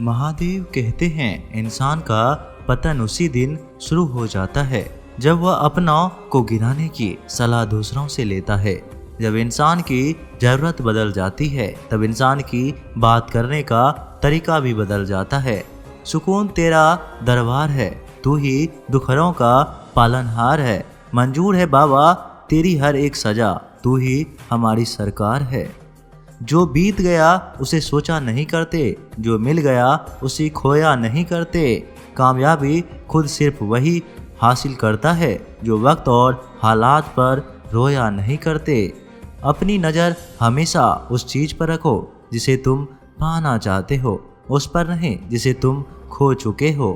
महादेव कहते हैं इंसान का पतन उसी दिन शुरू हो जाता है जब वह अपनों को गिराने की सलाह दूसरों से लेता है। जब इंसान की जरूरत बदल जाती है तब इंसान की बात करने का तरीका भी बदल जाता है। सुकून तेरा दरबार है, तू ही दुखरों का पालनहार है। मंजूर है बाबा तेरी हर एक सजा, तू ही हमारी सरकार है। जो बीत गया उसे सोचा नहीं करते, जो मिल गया उसे खोया नहीं करते। कामयाबी खुद सिर्फ वही हासिल करता है जो वक्त और हालात पर रोया नहीं करते। अपनी नज़र हमेशा उस चीज़ पर रखो जिसे तुम पाना चाहते हो, उस पर नहीं जिसे तुम खो चुके हो।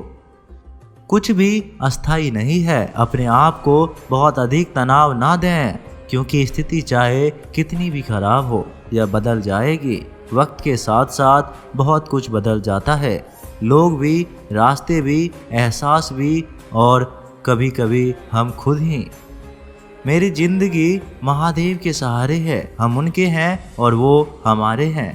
कुछ भी अस्थायी नहीं है, अपने आप को बहुत अधिक तनाव ना दें, क्योंकि स्थिति चाहे कितनी भी खराब हो यह बदल जाएगी। वक्त के साथ साथ बहुत कुछ बदल जाता है, लोग भी, रास्ते भी, एहसास भी और कभी कभी हम खुद ही। मेरी जिंदगी महादेव के सहारे है, हम उनके हैं और वो हमारे हैं।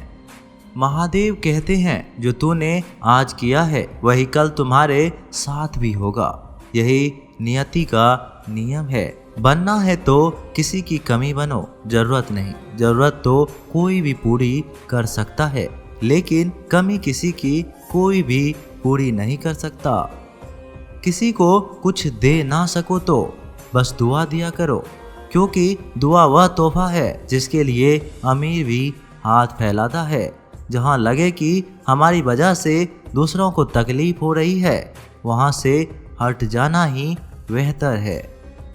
महादेव कहते हैं जो तूने आज किया है वही कल तुम्हारे साथ भी होगा। यही नियति का नियम है। बनना है तो किसी की कमी बनो, जरूरत नहीं। जरूरत तो कोई भी पूरी कर सकता है, लेकिन कमी किसी की कोई भी पूरी नहीं कर सकता। किसी को कुछ दे ना सको तो बस दुआ दिया करो, क्योंकि दुआ वह तोहफा है जिसके लिए अमीर भी हाथ फैलाता है। जहाँ लगे कि हमारी वजह से दूसरों को तकलीफ हो रही है, वहाँ से हट जाना ही बेहतर है।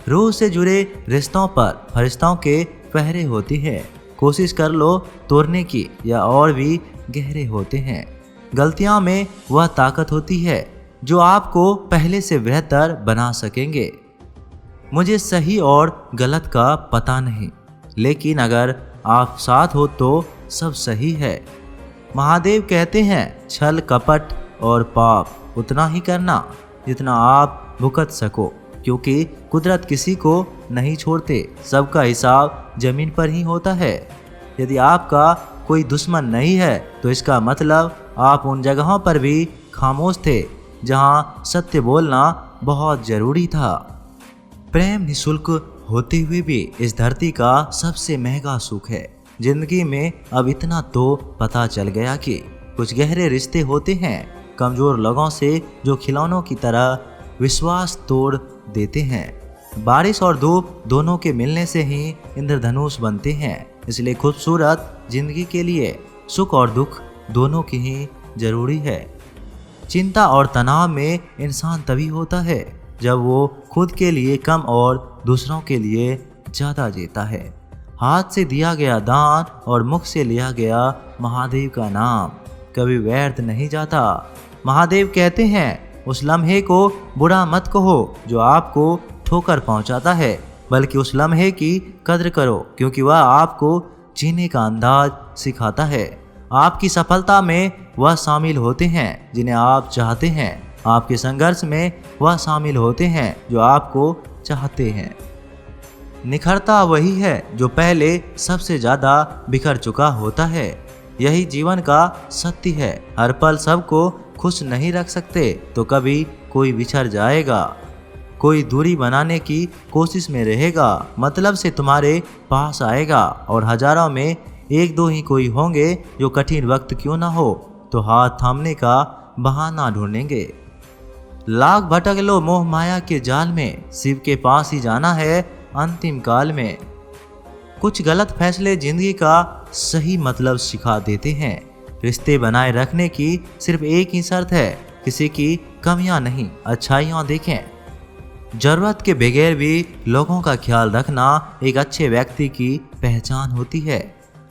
रूह से जुड़े रिश्तों पर फरिश्तों के पहरे होती है। कोशिश कर लो तोड़ने की या और भी गहरे होते हैं। गलतियों में वह ताकत होती है जो आपको पहले से बेहतर बना सकेंगे। मुझे सही और गलत का पता नहीं, लेकिन अगर आप साथ हो तो सब सही है। महादेव कहते हैं छल कपट और पाप उतना ही करना जितना आप भुगत सको, क्योंकि कुदरत किसी को नहीं छोड़ते। सबका हिसाब जमीन पर ही होता है। यदि आपका कोई दुश्मन नहीं है तो इसका मतलब आप उन जगहों पर भी खामोश थे जहां सत्य बोलना बहुत जरूरी था। प्रेम निःशुल्क होते हुए भी इस धरती का सबसे महंगा सुख है। जिंदगी में अब इतना तो पता चल गया कि कुछ गहरे रिश्ते होते हैं कमजोर लोगों से जो खिलौनों की तरह विश्वास तोड़ देते हैं। बारिश और धूप दोनों के मिलने से ही इंद्रधनुष बनते हैं। इसलिए खूबसूरत जिंदगी के लिए सुख और दुख दोनों की ही जरूरी है। चिंता और तनाव में इंसान तभी होता है जब वो खुद के लिए कम और दूसरों के लिए ज़्यादा जीता है। हाथ से दिया गया दान और मुख से लिया गया महादेव का नाम कभी व्यर्थ नहीं जाता। महादेव कहते हैं उस लम्हे को बुरा मत कहो जो आपको ठोकर पहुंचाता है, बल्कि उस लम्हे की कद्र करो, क्योंकि वह आपको जीने का अंदाज सिखाता है। आपकी सफलता में वह शामिल होते हैं जिन्हें आप चाहते हैं। आपके संघर्ष में वह शामिल होते हैं जो आपको चाहते हैं। निखरता वही है जो पहले सबसे ज़्यादा बिखर चुका होता है। यही जीवन का सत्य है। हर पल सबको खुश नहीं रख सकते, तो कभी कोई बिछड़ जाएगा, कोई दूरी बनाने की कोशिश में रहेगा, मतलब से तुम्हारे पास आएगा, और हजारों में एक दो ही कोई होंगे जो कठिन वक्त क्यों ना हो तो हाथ थामने का बहाना ढूंढेंगे। लाख भटक लो मोह माया के जाल में, शिव के पास ही जाना है अंतिम काल में। कुछ गलत फैसले जिंदगी का सही मतलब सिखा देते हैं। रिश्ते बनाए रखने की सिर्फ एक ही शर्त है, किसी की कमियां नहीं, अच्छाइयां देखें। जरूरत के बगैर भी लोगों का ख्याल रखना एक अच्छे व्यक्ति की पहचान होती है।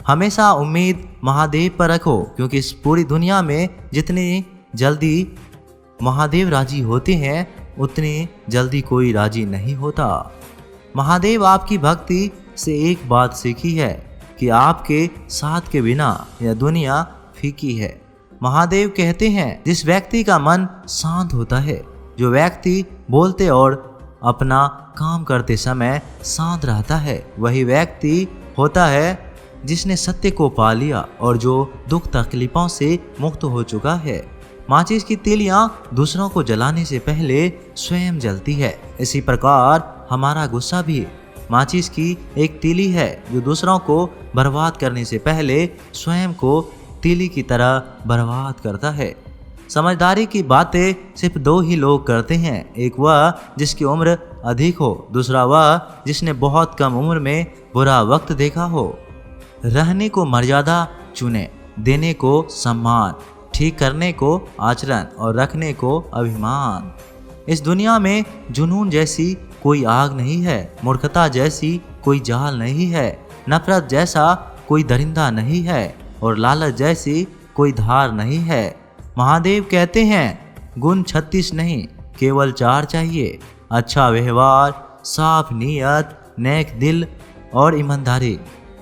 हमेशा उम्मीद महादेव पर रखो, क्योंकि इस पूरी दुनिया में जितनी जल्दी महादेव राजी होते हैं उतनी जल्दी कोई राजी नहीं होता। महादेव आपकी भक्ति से एक बात सीखी है कि आपके साथ के बिना यह दुनिया फीकी है। महादेव कहते हैं जिस व्यक्ति का मन शांत होता है, जो व्यक्ति बोलते और अपना काम करते समय शांत रहता है, वही व्यक्ति होता है जिसने सत्य को पा लिया और जो दुख तकलीफों से मुक्त हो चुका है। माचिस की तीलियां दूसरों को जलाने से पहले स्वयं जलती है। इसी प्रकार हमारा गुस्सा भी माचिस की एक तीली है जो दूसरों को बर्बाद करने से पहले स्वयं को तीली की तरह बर्बाद करता है। समझदारी की बातें सिर्फ दो ही लोग करते हैं, एक वह जिसकी उम्र अधिक हो, दूसरा वह जिसने बहुत कम उम्र में बुरा वक्त देखा हो। रहने को मर्यादा चुने, देने को सम्मान, ठीक करने को आचरण और रखने को अभिमान। इस दुनिया में जुनून जैसी कोई आग नहीं है, मूर्खता जैसी कोई जाल नहीं है, नफरत जैसा कोई दरिंदा नहीं है और लालच जैसी कोई धार नहीं है। महादेव कहते हैं गुण 36 नहीं, केवल 4 चाहिए, अच्छा व्यवहार, साफ नीयत, नेक दिल और ईमानदारी।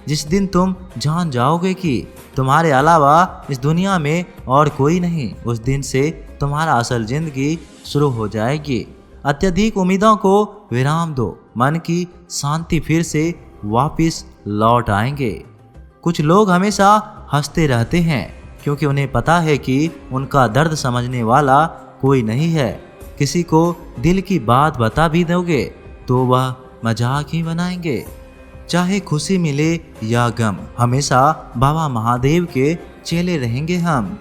जिस दिन तुम जान जाओगे कि तुम्हारे अलावा इस दुनिया में और कोई नहीं, उस दिन से तुम्हारा असल जिंदगी शुरू हो जाएगी। अत्यधिक उम्मीदों को विराम दो, मन की शांति फिर से वापस लौट आएंगे। कुछ लोग हमेशा हंसते रहते हैं क्योंकि उन्हें पता है कि उनका दर्द समझने वाला कोई नहीं है। किसी को दिल की बात बता भी दोगे तो वह मजाक ही बनाएंगे। चाहे खुशी मिले या गम, हमेशा बाबा महादेव के चेले रहेंगे हम।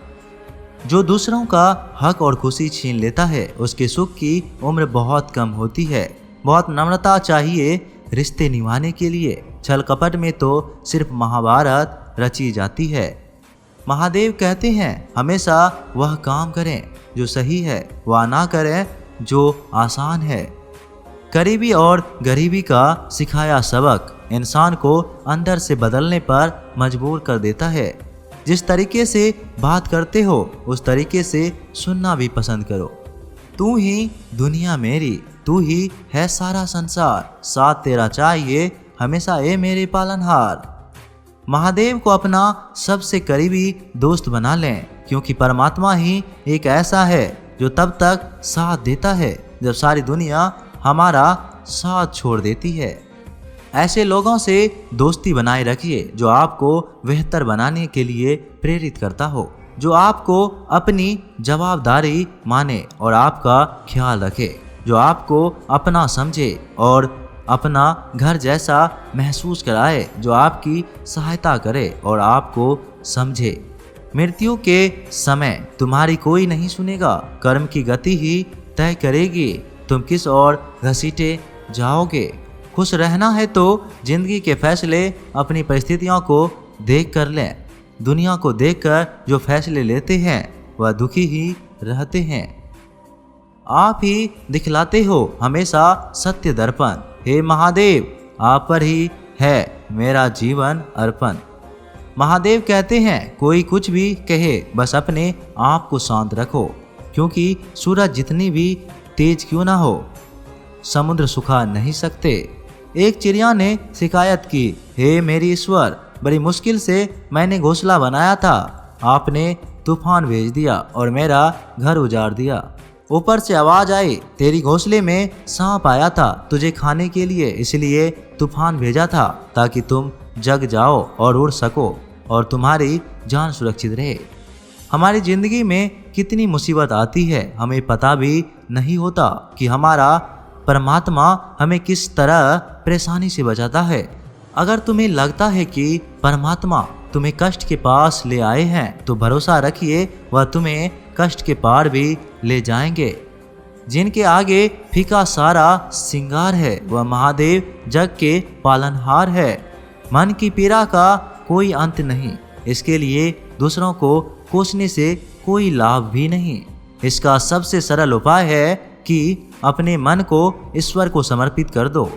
जो दूसरों का हक और खुशी छीन लेता है उसके सुख की उम्र बहुत कम होती है। बहुत नम्रता चाहिए रिश्ते निभाने के लिए। छल कपट में तो सिर्फ महाभारत रची जाती है। महादेव कहते हैं हमेशा वह काम करें जो सही है, वह ना करें जो आसान है। करीबी और गरीबी का सिखाया सबक इंसान को अंदर से बदलने पर मजबूर कर देता है। जिस तरीके से बात करते हो उस तरीके से सुनना भी पसंद करो। तू ही दुनिया मेरी, तू ही है सारा संसार, साथ तेरा चाहिए हमेशा ए मेरे पालनहार। महादेव को अपना सबसे करीबी दोस्त बना लें क्योंकि परमात्मा ही एक ऐसा है जो तब तक साथ देता है जब सारी दुनिया हमारा साथ छोड़ देती है। ऐसे लोगों से दोस्ती बनाए रखिए जो आपको बेहतर बनाने के लिए प्रेरित करता हो, जो आपको अपनी जवाबदारी माने और आपका ख्याल रखे, जो आपको अपना समझे और अपना घर जैसा महसूस कराए, जो आपकी सहायता करे और आपको समझे। मृत्यु के समय तुम्हारी कोई नहीं सुनेगा, कर्म की गति ही तय करेगी तुम किस ओर घसीटे जाओगे। खुश रहना है तो जिंदगी के फैसले अपनी परिस्थितियों को देख कर लें। दुनिया को देखकर जो फैसले लेते हैं वह दुखी ही रहते हैं। आप ही दिखलाते हो हमेशा सत्य दर्पण। हे महादेव, आप पर ही है मेरा जीवन अर्पण। महादेव कहते हैं कोई कुछ भी कहे बस अपने आप को शांत रखो, क्योंकि सूरज जितनी भी तेज क्यों ना हो समुद्र सुखा नहीं सकते। एक चिड़िया ने शिकायत की, हे मेरी ईश्वर, बड़ी मुश्किल से मैंने घोंसला बनाया था, आपने तूफान भेज दिया और मेरा घर उजाड़ दिया। ऊपर से आवाज आई, तेरी घोंसले में सांप आया था तुझे खाने के लिए, इसलिए तूफान भेजा था ताकि तुम जग जाओ और उड़ सको और तुम्हारी जान सुरक्षित रहे। हमारी जिंदगी में कितनी मुसीबत आती है हमें पता भी नहीं होता कि हमारा परमात्मा हमें किस तरह परेशानी से बचाता है। अगर तुम्हें लगता है कि परमात्मा तुम्हें कष्ट के पास ले आए हैं तो भरोसा रखिए वह तुम्हें कष्ट के पार भी ले जाएंगे। जिनके आगे फीका सारा सिंगार है वह महादेव जग के पालनहार है। मन की पीड़ा का कोई अंत नहीं, इसके लिए दूसरों को कोसने से कोई लाभ भी नहीं। इसका सबसे सरल उपाय है कि अपने मन को ईश्वर को समर्पित कर दो।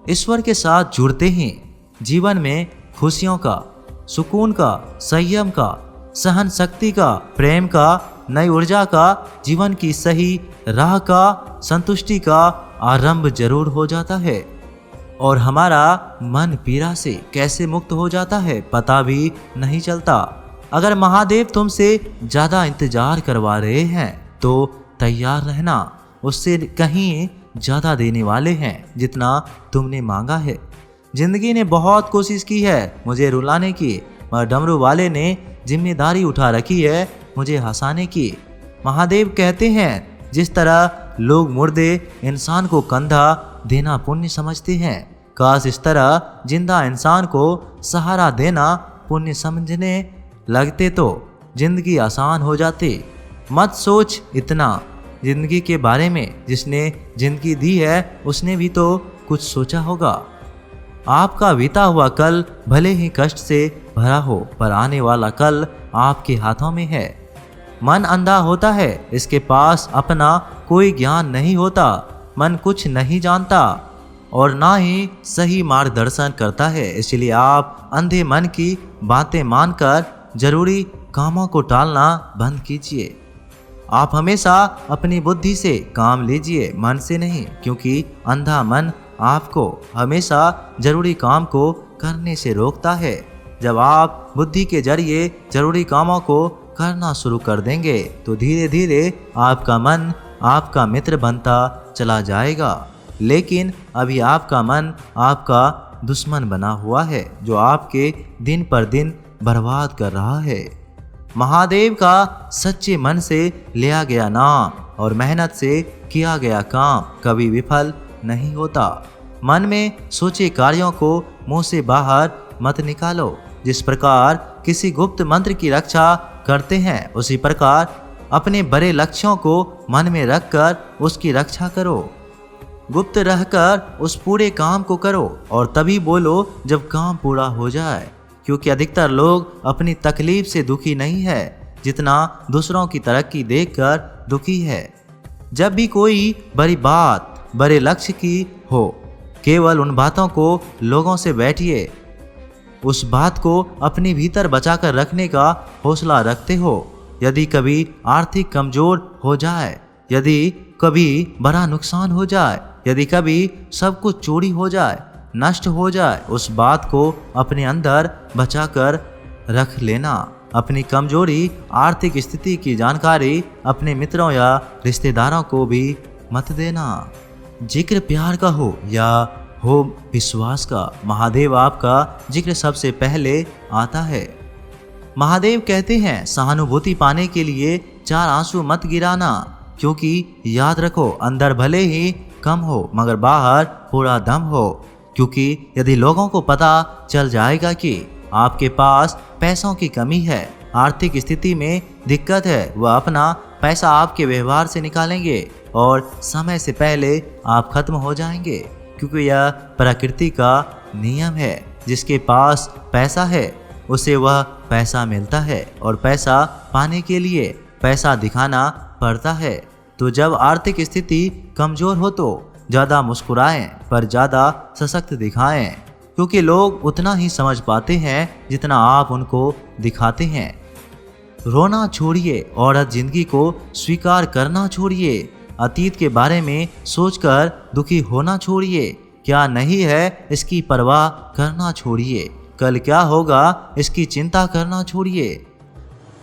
ईश्वर के साथ जुड़ते ही जीवन में खुशियों का, सुकून का, संयम का, सहन शक्ति का, प्रेम का, नई ऊर्जा का, जीवन की सही राह का, संतुष्टि का आरंभ जरूर हो जाता है। और हमारा मन पीड़ा से कैसे मुक्त हो जाता है पता भी नहीं चलता। अगर महादेव तुमसे ज़्यादा इंतजार करवा रहे हैं तो तैयार रहना, उससे कहीं ज़्यादा देने वाले हैं जितना तुमने मांगा है। जिंदगी ने बहुत कोशिश की है मुझे रुलाने की, मगर डमरू वाले ने जिम्मेदारी उठा रखी है मुझे हंसाने की। महादेव कहते हैं, जिस तरह लोग मुर्दे इंसान को कंधा देना पुण्य समझते हैं, काश इस तरह जिंदा इंसान को सहारा देना पुण्य समझने लगते तो जिंदगी आसान हो जाती। मत सोच इतना जिंदगी के बारे में, जिसने जिंदगी दी है उसने भी तो कुछ सोचा होगा। आपका बीता हुआ कल भले ही कष्ट से भरा हो, पर आने वाला कल आपके हाथों में है। मन अंधा होता है, इसके पास अपना कोई ज्ञान नहीं होता। मन कुछ नहीं जानता और ना ही सही मार्गदर्शन करता है। इसलिए आप अंधे मन की बातें मानकर जरूरी कामों को टालना बंद कीजिए। आप हमेशा अपनी बुद्धि से काम लीजिए, मन से नहीं, क्योंकि अंधा मन आपको हमेशा जरूरी काम को करने से रोकता है। जब आप बुद्धि के जरिए जरूरी कामों को करना शुरू कर देंगे तो धीरे धीरे आपका मन आपका मित्र बनता चला जाएगा। लेकिन अभी आपका मन आपका दुश्मन बना हुआ है, जो आपके दिन पर दिन बर्बाद कर रहा है। महादेव का सच्चे मन से लिया गया नाम और मेहनत से किया गया काम कभी विफल नहीं होता। मन में सोचे कार्यों को मुंह से बाहर मत निकालो। जिस प्रकार किसी गुप्त मंत्र की रक्षा करते हैं, उसी प्रकार अपने बड़े लक्ष्यों को मन में रखकर उसकी रक्षा करो। गुप्त रहकर उस पूरे काम को करो और तभी बोलो जब काम पूरा हो जाए, क्योंकि अधिकतर लोग अपनी तकलीफ से दुखी नहीं है जितना दूसरों की तरक्की देखकर दुखी है। जब भी कोई बड़ी बात बड़े लक्ष्य की हो, केवल उन बातों को लोगों से बैठिए, उस बात को अपने भीतर बचाकर रखने का हौसला रखते हो। यदि कभी आर्थिक कमजोर हो जाए, यदि कभी बड़ा नुकसान हो जाए, यदि कभी सब कुछ चोरी हो जाए, नष्ट हो जाए, उस बात को अपने अंदर बचाकर रख लेना। अपनी कमजोरी आर्थिक स्थिति की जानकारी अपने मित्रों या रिश्तेदारों को भी मत देना। जिक्र प्यार का हो या हो विश्वास का, महादेव आपका जिक्र सबसे पहले आता है। महादेव कहते हैं, सहानुभूति पाने के लिए 4 आंसू मत गिराना, क्योंकि याद रखो अंदर भले ही कम हो मगर बाहर पूरा दम हो। क्योंकि यदि लोगों को पता चल जाएगा कि आपके पास पैसों की कमी है, आर्थिक स्थिति में दिक्कत है, वह अपना पैसा आपके व्यवहार से निकालेंगे और समय से पहले आप खत्म हो जाएंगे। क्योंकि यह प्रकृति का नियम है, जिसके पास पैसा है उसे वह पैसा मिलता है और पैसा पाने के लिए पैसा दिखाना पड़ता है। तो जब आर्थिक स्थिति कमजोर हो तो ज़्यादा मुस्कुराएं पर ज़्यादा सशक्त दिखाएं, क्योंकि लोग उतना ही समझ पाते हैं जितना आप उनको दिखाते हैं। रोना छोड़िए, औरत जिंदगी को स्वीकार करना छोड़िए, अतीत के बारे में सोचकर दुखी होना छोड़िए, क्या नहीं है इसकी परवाह करना छोड़िए, कल क्या होगा इसकी चिंता करना छोड़िए।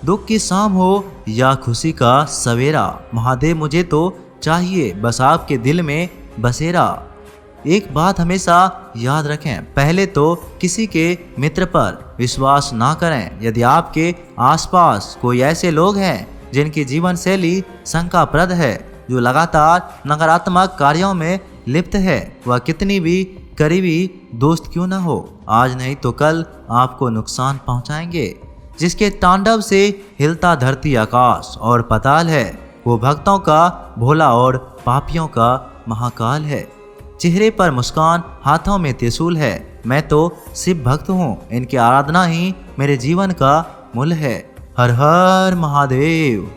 दुख की शाम हो या खुशी का सवेरा, महादेव मुझे तो चाहिए बस आपके दिल में बसेरा। एक बात हमेशा याद रखें, पहले तो किसी के मित्र पर विश्वास ना करें। यदि आपके आसपास कोई ऐसे लोग हैं जिनकी जीवन शैली शंकाप्रद है, जो लगातार नकारात्मक कार्यों में लिप्त है, वह कितनी भी करीबी दोस्त क्यों ना हो, आज नहीं तो कल आपको नुकसान पहुंचाएंगे। जिसके तांडव से हिलता धरती आकाश और पाताल है, वो भक्तों का भोला और पापियों का महाकाल है। चेहरे पर मुस्कान, हाथों में त्रिशूल है। मैं तो शिव भक्त हूँ, इनकी आराधना ही मेरे जीवन का मूल है। हर हर महादेव।